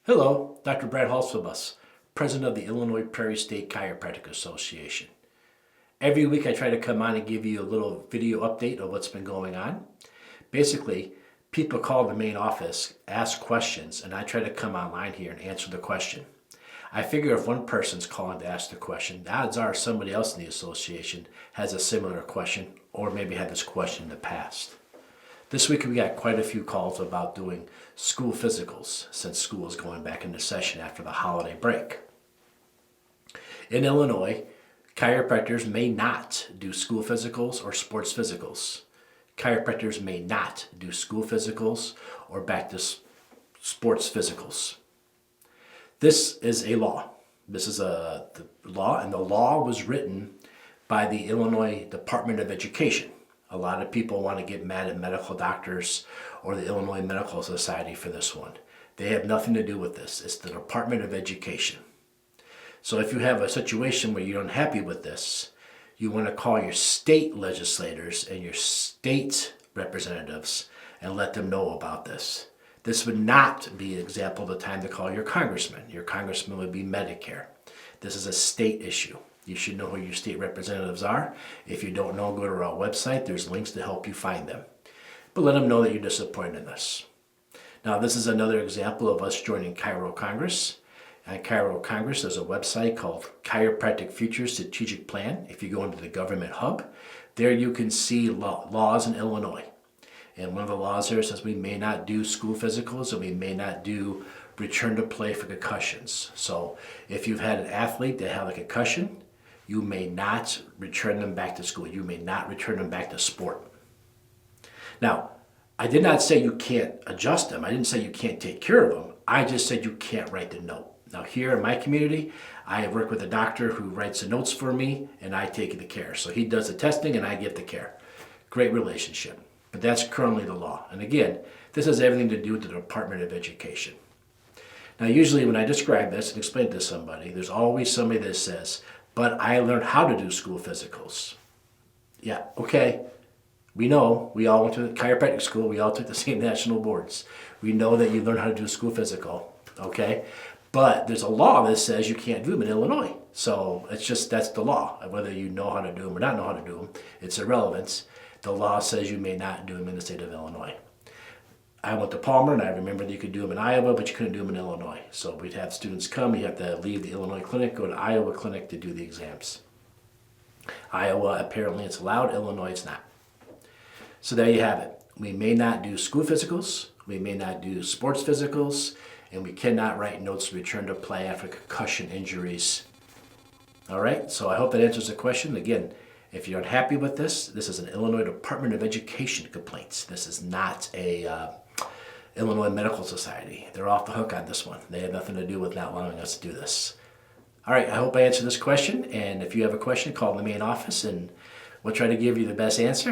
Hello, Dr. Brant Hulsebus, President of the Illinois Prairie State Chiropractic Association. Every week I try to come on and give you a little video update of what's been going on. Basically, people call the main office, ask questions, and I try to come online here and answer the question. I figure if one person's calling to ask the question, the odds are somebody else in the association has a similar question or maybe had this question in the past. This week we got quite a few calls about doing school physicals since school is going back into session after the holiday break. In Illinois, chiropractors may not do school physicals or sports physicals. Chiropractors may not do school physicals or back to sports physicals. This is a law. This is the law, and the law was written by the Illinois Department of Education. A lot of people want to get mad at medical doctors or the Illinois Medical Society for this one. They have nothing to do with this. It's the Department of Education. So if you have a situation where you're unhappy with this, you want to call your state legislators and your state representatives and let them know about this. This would not be an example of the time to call your congressman. Your congressman would be Medicare. This is a state issue. You should know who your state representatives are. If you don't know, go to our website. There's links to help you find them. But let them know that you're disappointed in this. Now, this is another example of us joining Chiro Congress. At Chiro Congress, there's a website called Chiropractic Future Strategic Plan. If you go into the government hub, there you can see laws in Illinois. And one of the laws there says we may not do school physicals and we may not do return to play for concussions. So if you've had an athlete that had a concussion, you may not return them back to school. You may not return them back to sport. Now, I did not say you can't adjust them. I didn't say you can't take care of them. I just said you can't write the note. Now, here in my community, I work with a doctor who writes the notes for me, and I take the care. So he does the testing, and I give the care. Great relationship. But that's currently the law. And again, this has everything to do with the Department of Education. Now, usually when I describe this and explain it to somebody, there's always somebody that says, but I learned how to do school physicals. Yeah, okay. We know, we all went to chiropractic school, we all took the same national boards. We know that you learn how to do a school physical, okay? But there's a law that says you can't do them in Illinois. So it's just, that's the law. Whether you know how to do them or not know how to do them, it's irrelevant. The law says you may not do them in the state of Illinois. I went to Palmer, and I remember that you could do them in Iowa, but you couldn't do them in Illinois. So we'd have students come, you have to leave the Illinois clinic, go to Iowa clinic to do the exams. Iowa, apparently it's allowed, Illinois it's not. So there you have it. We may not do school physicals, we may not do sports physicals, and we cannot write notes to return to play after concussion injuries. All right, so I hope that answers the question. Again, if you're unhappy with this, this is an Illinois Department of Education complaint. This is not a Illinois Medical Society. They're off the hook on this one. They have nothing to do with not allowing us to do this. All right, I hope I answered this question. And if you have a question, call the main office and we'll try to give you the best answer.